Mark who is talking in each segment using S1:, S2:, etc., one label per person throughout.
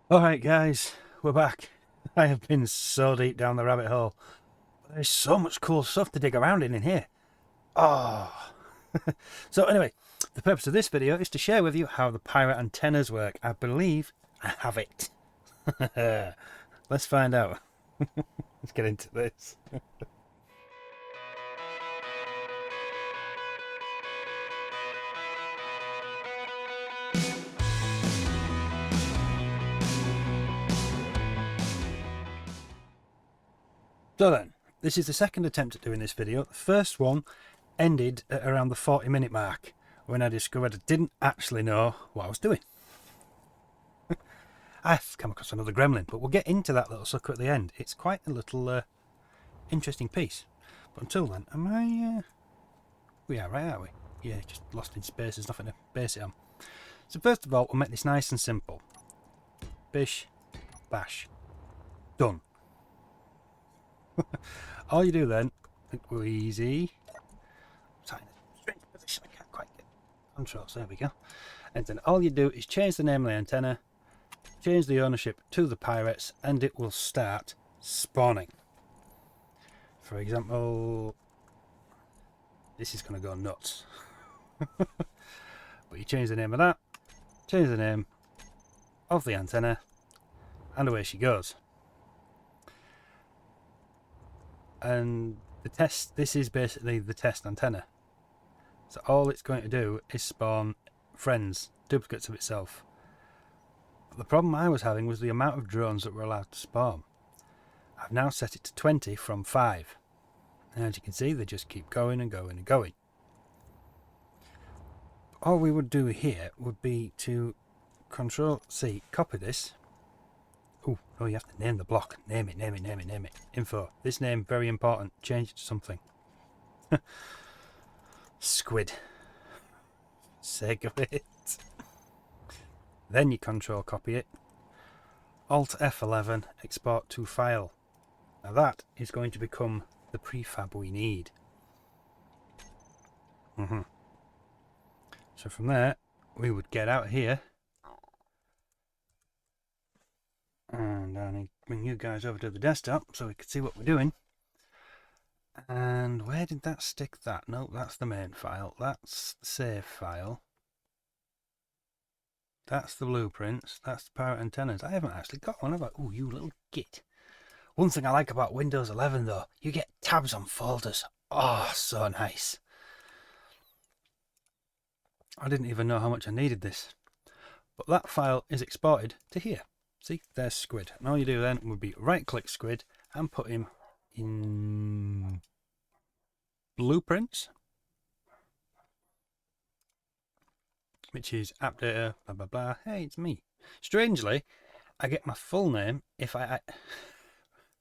S1: Alright guys, we're back. I have been so deep down the rabbit hole. There's so much cool stuff to dig around in here. Oh. So anyway, the purpose of this video is to share with you how the pirate antennas work. I believe I have it. Let's find out. Let's get into this. So then, this is the second attempt at doing this video. The first one ended at around the 40-minute mark when I discovered I didn't actually know what I was doing. I've come across another gremlin, but we'll get into that little sucker at the end. It's quite a little interesting piece. But until then, am I... We are, right, are we? Yeah, just lost in space. There's nothing to base it on. So first of all, we'll make this nice and simple. Bish, bash. Done. All you do then, easy. Sorry, strange position, I can't quite get controls. There we go. And then all you do is change the name of the antenna, change the ownership to the pirates, and it will start spawning. For example, this is going to go nuts. But you change the name of that, change the name of the antenna, and away she goes. And the test, this is basically the test antenna. So all it's going to do is spawn friends, duplicates of itself. But the problem I was having was the amount of drones that were allowed to spawn. I've now set it to 20 from 5. And as you can see, they just keep going and going and going. All we would do here would be to Control C, copy this. Oh, no, you have to name the block. Name it, name it, name it, name it. Info. This name, very important. Change it to something. Squid. Sake of it. Then you Control copy it. Alt F11, export to file. Now that is going to become the prefab we need. So from there, we would get out here. And I need to bring you guys over to the desktop so we can see what we're doing. And where did that stick that? No, that's the main file. That's the save file. That's the blueprints. That's the pirate antennas. I haven't actually got one, have I? Oh, you little git. One thing I like about Windows 11 though, you get tabs on folders. Oh, so nice. I didn't even know how much I needed this. But that file is exported to here. See, there's Squid. And all you do then would be right-click Squid and put him in Blueprints, which is app data, blah, blah, blah. Hey, it's me. Strangely, I get my full name if I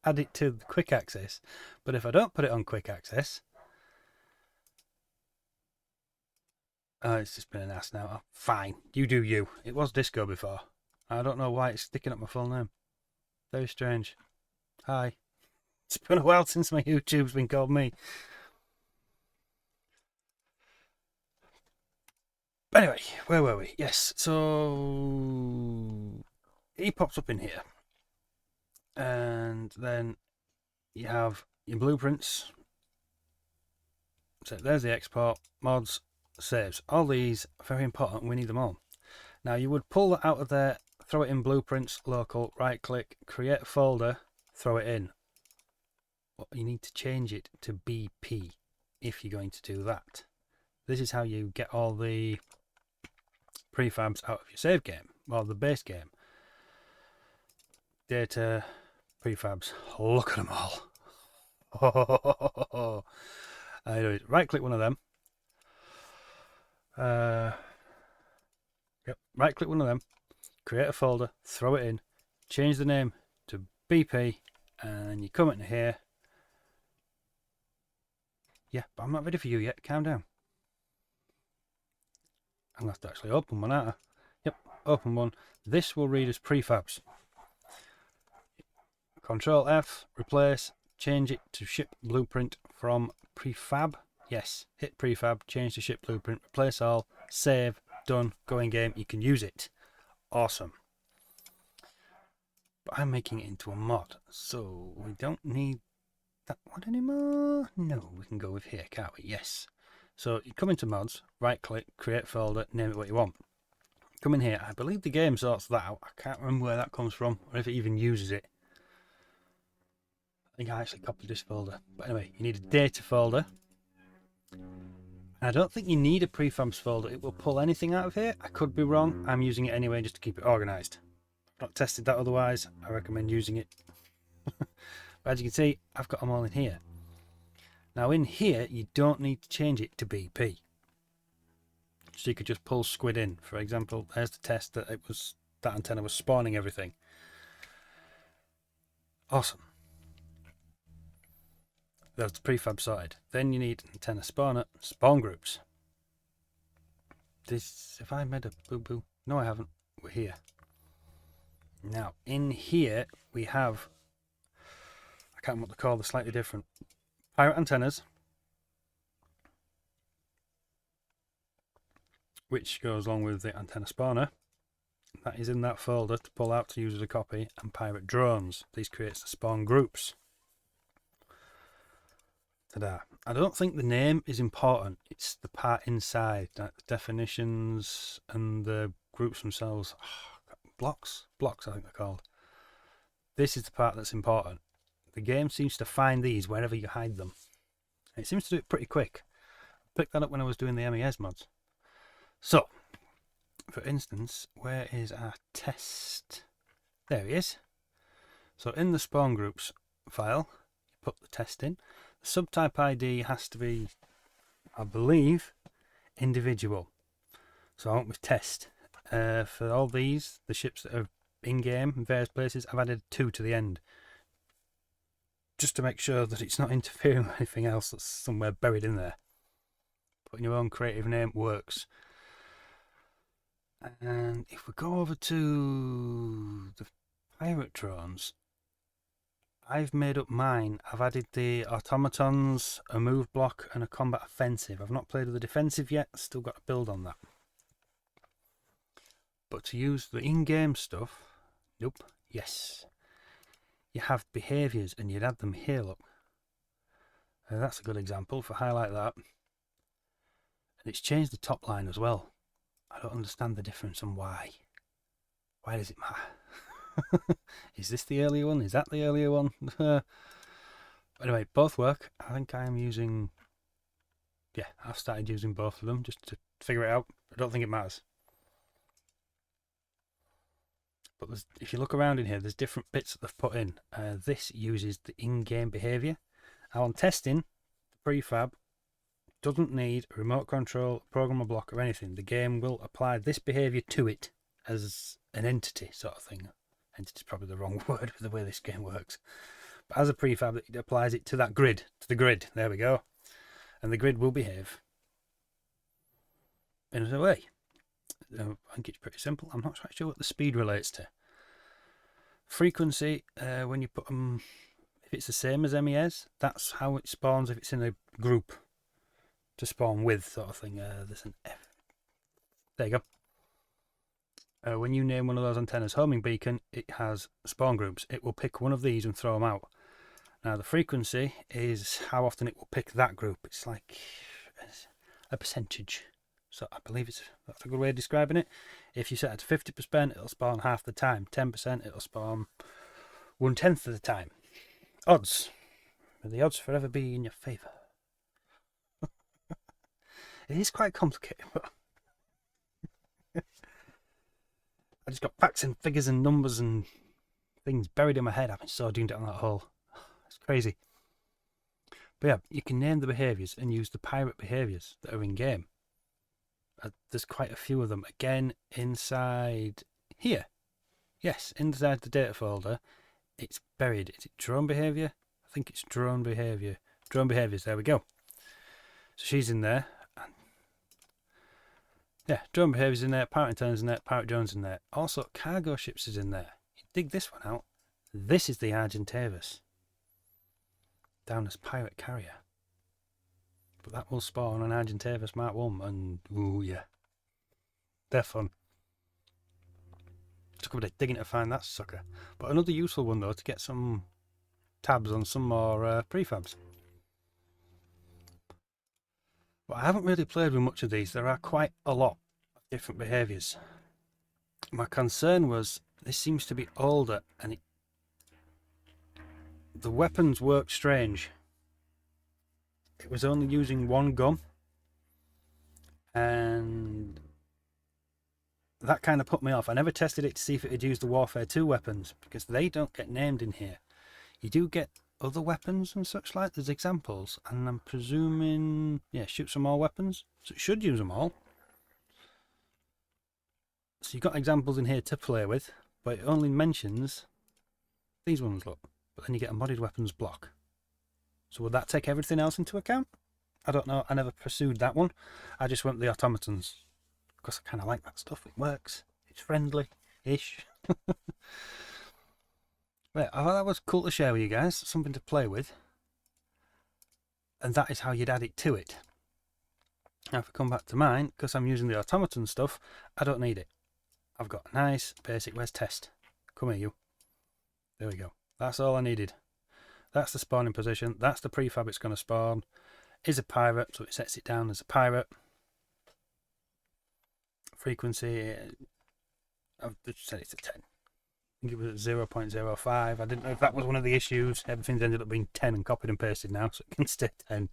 S1: add it to quick access. But if I don't put it on quick access, it's just been an ass now. Oh, fine, you do you. It was Disco before. I don't know why it's sticking up my full name. Very strange. Hi. It's been a while since my YouTube's been called me. Anyway, where were we? Yes, so he pops up in here. And then you have your blueprints. So there's the export, mods, saves. All these are very important. We need them all. Now you would pull that out of there, throw it in blueprints, local, right click, create a folder, throw it in. But you need to change it to BP if you're going to do that. This is how you get all the prefabs out of your save game, or the base game. Data, prefabs, look at them all. I do it. Right click one of them. Yep, right click one of them, create a folder, throw it in, change the name to BP, and you come into here. Yeah, but I'm not ready for you yet. Calm down. I'm going to have to actually open one, aren't I? Yep, open one. This will read as prefabs. Control F, replace, change it to ship blueprint from prefab. Yes, hit prefab, change to ship blueprint, replace all, save, done, go in game. You can use it. Awesome. But I'm making it into a mod, so we don't need that one anymore. No, we can go with here, can't we? Yes. So you come into mods, right click, create folder, name it what you want. Come in here. I believe the game sorts that out. I can't remember where that comes from, or if it even uses it. I think I actually copied this folder. But anyway, you need a data folder. I don't think you need a prefabs folder. It will pull anything out of here. I could be wrong. I'm using it anyway just to keep it organised. I've not tested that otherwise. I recommend using it. But as you can see, I've got them all in here. Now in here, you don't need to change it to BP. So you could just pull squid in. For example, there's the test that that antenna was spawning everything. Awesome. That's the prefab side. Then you need antenna spawner, spawn groups. Have I made a boo-boo? No, I haven't. We're here. Now, in here, we have, I can't remember what to call, they're slightly different. Pirate antennas, which goes along with the antenna spawner. That is in that folder to pull out to use as a copy. And pirate drones. These creates the spawn groups. Ta-da. I don't think the name is important. It's the part inside, like the definitions and the groups themselves. Blocks, I think they're called. This is the part that's important. The game seems to find these wherever you hide them. It seems to do it pretty quick. I picked that up when I was doing the MES mods. So, for instance, where is our test? There he is. So in the spawn groups file, you put the test in. The subtype ID has to be, I believe, individual. So I went with test. For all these, the ships that are in-game in various places, I've added 2 to the end. Just to make sure that it's not interfering with anything else that's somewhere buried in there. Putting your own creative name works. And if we go over to the pirate drones, I've made up mine. I've added the automatons, a move block and a combat offensive. I've not played with the defensive yet, still got to build on that. But to use the in-game stuff, nope, yes. You have behaviours and you'd add them here, look. That's a good example. If I highlight that. And it's changed the top line as well. I don't understand the difference and why. Why does it matter? Is this the earlier one? Is that the earlier one? Anyway, both work. I think I am using... Yeah, I've started using both of them just to figure it out. I don't think it matters. But if you look around in here, there's different bits that they've put in. This uses the in-game behaviour. Now on testing, the prefab doesn't need a remote control, programmer block or anything. The game will apply this behaviour to it as an entity sort of thing. Entity is probably the wrong word for the way this game works. But as a prefab, it applies it to that grid, to the grid. There we go. And the grid will behave in a way. I think it's pretty simple. I'm not quite sure what the speed relates to. Frequency, when you put them, if it's the same as MES, that's how it spawns if it's in a group to spawn with sort of thing. There's an F. There you go. When you name one of those antennas homing beacon, it has spawn groups. It will pick one of these and throw them out. Now the frequency is how often it will pick that group. It's like a percentage. So I believe that's a good way of describing it. If you set it to 50%, it'll spawn half the time. 10%, it'll spawn 1/10 of the time. Odds. May the odds forever be in your favour. It is quite complicated, but I just got facts and figures and numbers and things buried in my head. I've been so doomed down that hole. It's crazy. But yeah, you can name the behaviours and use the pirate behaviours that are in game. There's quite a few of them. Again, inside here. Yes, inside the data folder, it's buried. Is it drone behaviour? I think it's drone behaviour. Drone behaviours, there we go. So she's in there. Yeah, drone behaviours in there, pirate antennas in there, pirate drones in there. Also, cargo ships is in there. You dig this one out. This is the Argentavis. Down as pirate carrier. But that will spawn an Argentavis Mark 1 and ooh yeah. They're fun. took a bit of digging to find that sucker. But another useful one though, to get some tabs on some more prefabs. But I haven't really played with much of these. There are quite a lot of different behaviours. My concern was this seems to be older, and the weapons work strange. It was only using one gun, and that kind of put me off. I never tested it to see if it had used the Warfare 2 weapons, because they don't get named in here. You do get other weapons and such like, there's examples, and I'm presuming, yeah, shoot some more weapons, so it should use them all. So you've got examples in here to play with, but it only mentions these ones, look. But then you get a modded weapons block. So would that take everything else into account? I don't know, I never pursued that one. I just went with the automatons, because I kind of like that stuff. It works, it's friendly-ish. Right, I thought that was cool to share with you guys, something to play with. And that is how you'd add it to it. Now if I come back to mine, because I'm using the automaton stuff, I don't need it. I've got a nice basic, where's test? Come here you. There we go. That's all I needed. That's the spawning position, that's the prefab it's going to spawn. Is a pirate, so it sets it down as a pirate. Frequency, I've just set it to 10. I think it was 0.05. I didn't know if that was one of the issues. Everything's ended up being 10 and copied and pasted now, so it can stay 10.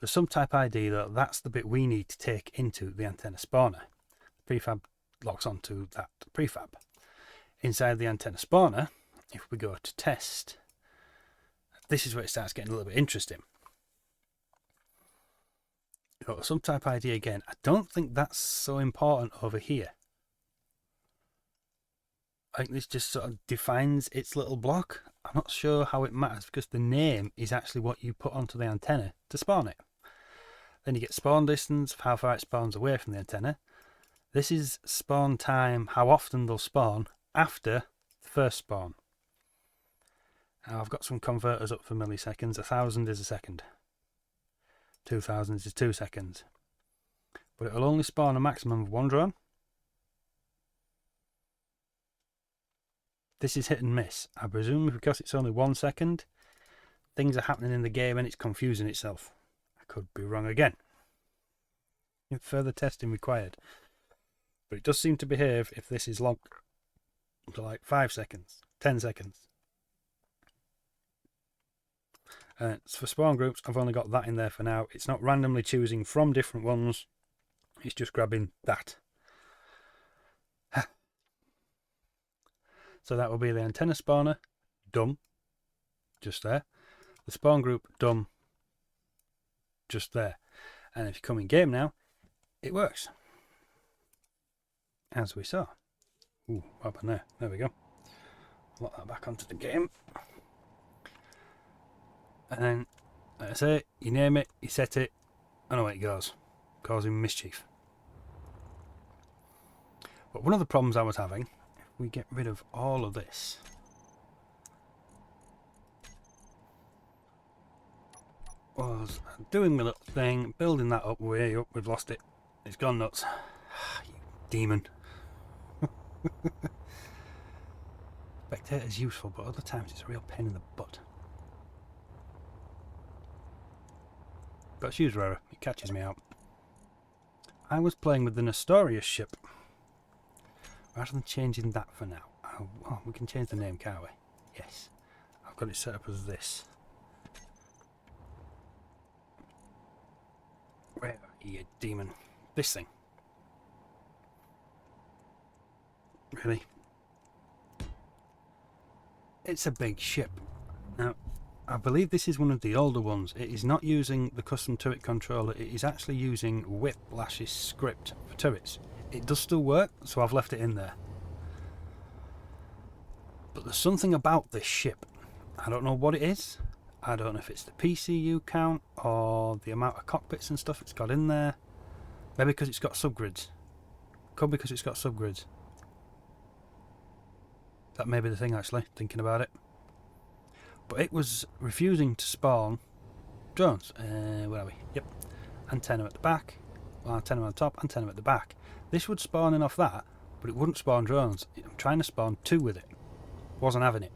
S1: The sum type ID, though, that's the bit we need to take into the antenna spawner. The prefab locks onto that prefab. Inside the antenna spawner, if we go to test, this is where it starts getting a little bit interesting. You've got the sum type ID again. I don't think that's so important over here. I think this just sort of defines its little block. I'm not sure how it matters, because the name is actually what you put onto the antenna to spawn it. Then you get spawn distance, how far it spawns away from the antenna. This is spawn time, how often they'll spawn after the first spawn. Now I've got some converters up for milliseconds. 1000 is a second. 2000 is 2 seconds. But it will only spawn a maximum of 1 drone. This is hit and miss. I presume because it's only 1 second, things are happening in the game and it's confusing itself. I could be wrong again. Further testing required. But it does seem to behave if this is logged to like 5 seconds, 10 seconds. For spawn groups, I've only got that in there for now. It's not randomly choosing from different ones. It's just grabbing that. So that will be the antenna spawner, done, just there. The spawn group, done, just there. And if you come in game now, it works. As we saw. Ooh, what happened there? There we go. Lock that back onto the game. And then, like I say, you name it, you set it, and away it goes, causing mischief. But one of the problems I was having, if we get rid of all of this, was doing my little thing, building that up, way up, we've lost it, it's gone nuts. You demon. Spectator's useful, but other times it's a real pain in the butt. But it's rarer, it catches me out. I was playing with the Nestorius ship. Rather than changing that for now. Oh, we can change the name, can't we? Yes. I've got it set up as this. Where are you, demon? This thing. Really? It's a big ship. Now, I believe this is one of the older ones. It is not using the custom turret controller. It is actually using Whiplash's script for turrets. It does still work, so I've left it in there. But there's something about this ship. I don't know what it is. I don't know if it's the PCU count or the amount of cockpits and stuff it's got in there. Maybe because it's got subgrids. Could be because it's got subgrids. That may be the thing, actually, thinking about it. But it was refusing to spawn drones. Where are we? Yep. Antenna at the back. Well, antenna on the top, antenna at the back. This would spawn in off that, but it wouldn't spawn drones. I'm trying to spawn 2 with it. Wasn't having it.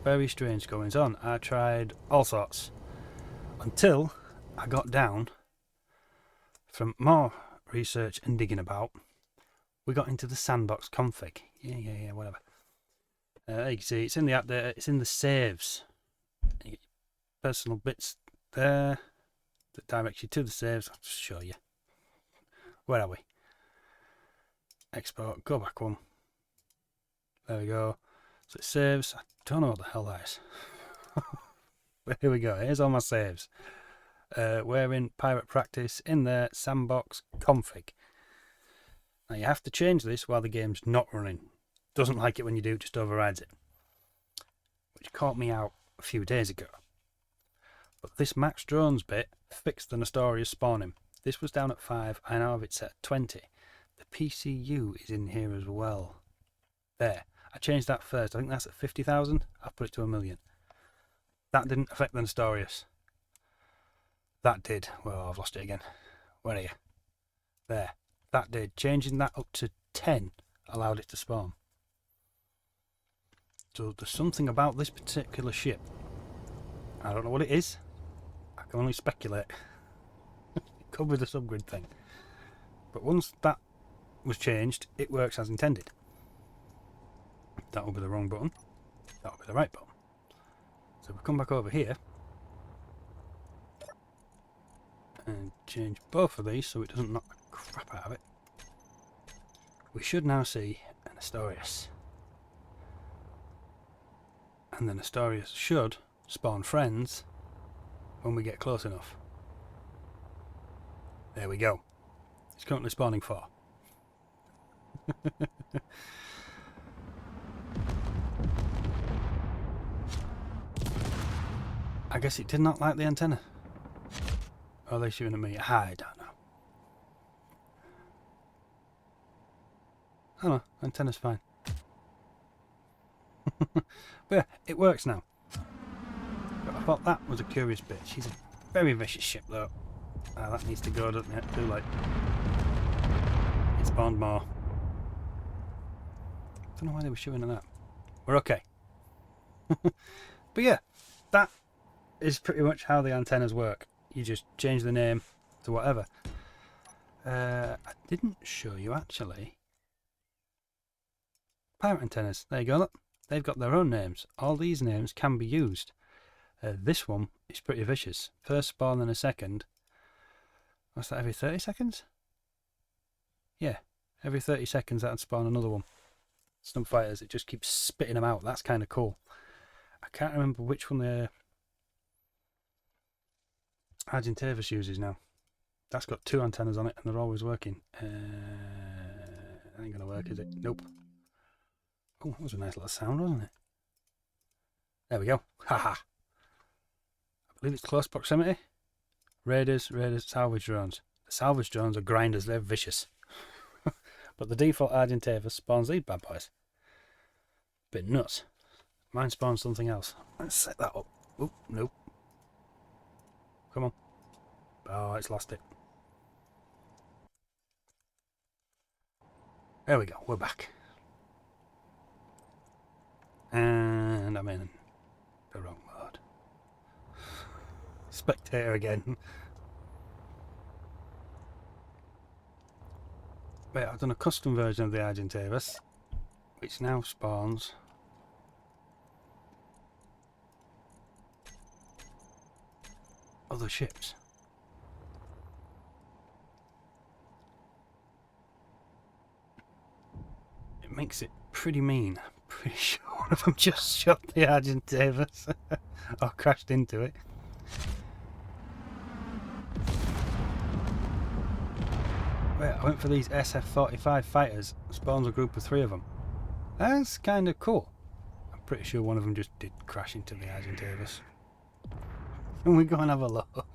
S1: Very strange goings on. I tried all sorts until I got down, from more research and digging about, we got into the sandbox config. Yeah, whatever. You can see it's in the app there, it's in the saves. You get your personal bits there that directs you to the saves. I'll just show you. Where are we? Export, go back one. There we go. So it saves. I don't know what the hell that is. But here we go. Here's all my saves. We're in pirate practice in the sandbox config. Now you have to change this while the game's not running. Doesn't like it when you do, just overrides it. Which caught me out a few days ago. But this max drones bit fixed the Nestorius spawning. This was down at 5, I now have it set at 20. The PCU is in here as well. There. I changed that first. I think that's at 50,000. I've put it to 1 million. That didn't affect the Nestorius. That did. Well, I've lost it again. Where are you? There. That did. Changing that up to 10 allowed it to spawn. So there's something about this particular ship. I don't know what it is. I can only speculate. It could be the subgrid thing. But once that was changed, it works as intended. That will be the wrong button. That will be the right button. So we come back over here and change both of these so it doesn't knock the crap out of it. We should now see an Nestorius. And the Nestorius should spawn friends when we get close enough. There we go. It's currently spawning 4. I guess it did not like the antenna. Or are they shooting at me? I don't know. Oh no, antenna's fine. But yeah, it works now. But I thought that was a curious bit. She's a very vicious ship though. That needs to go, doesn't it? Too late. It spawned more. Don't know why they were shooting at that. We're okay. But yeah, that is pretty much how the antennas work. You just change the name to whatever. I didn't show you actually. Pirate antennas. There you go. Look. They've got their own names. All these names can be used. This one is pretty vicious. First spawn in a second. What's that, every 30 seconds? Yeah, every 30 seconds that'd spawn another one. Snub fighters, it just keeps spitting them out. That's kind of cool. I can't remember which one the Argentavis uses now. That's got 2 antennas on it and they're always working. That ain't gonna work, is it? Nope. Oh, that was a nice little sound, wasn't it? There we go. Haha. I believe it's close proximity. Raiders, salvage drones. The salvage drones are grinders, they're vicious. But the default Argentavis spawns these bad boys. Bit nuts. Mine spawns something else. Let's set that up. Oh, nope. Come on. Oh, it's lost it. There we go, we're back. And I'm in the wrong mode. Spectator again. Wait, I've done a custom version of the Argentavis, which now spawns other ships. It makes it pretty mean. I'm pretty sure one of them just shot the Argentavis or crashed into it. Wait, I went for these SF-45 fighters. Spawns a group of 3 of them. That's kind of cool. I'm pretty sure one of them just did crash into the Argentavis. Can we go and have a look?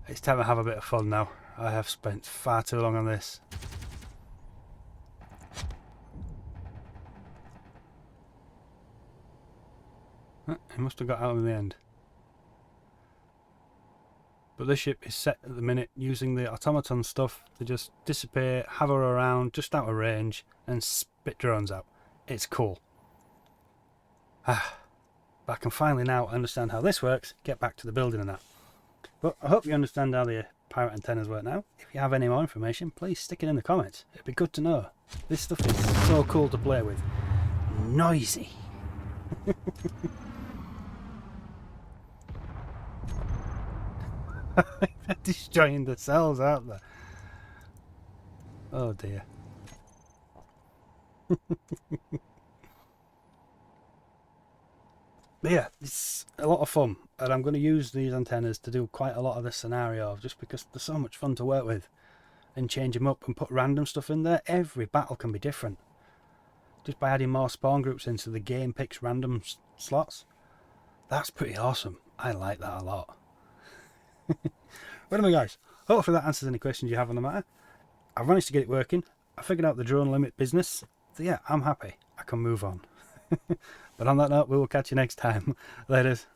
S1: It's time to have a bit of fun now. I have spent far too long on this. He must have got out in the end. But this ship is set at the minute using the automaton stuff to just disappear, hover around just out of range and spit drones out. It's cool. But I can finally now understand how this works, get back to the building and that. But I hope you understand how the pirate antennas work now. If you have any more information, please stick it in the comments. It'd be good to know. This stuff is so cool to play with. Noisy. They're destroying the cells, aren't they? Oh dear. But yeah, it's a lot of fun, and I'm going to use these antennas to do quite a lot of this scenario just because they're so much fun to work with and change them up and put random stuff in there. Every battle can be different just by adding more spawn groups into the game picks random slots. That's pretty awesome. I like that a lot. Well anyway guys, hopefully that answers any questions you have on the matter. I've managed to get it working. I figured out the drone limit business. So yeah, I'm happy. I can move on. But on that note, we will catch you next time. Laters.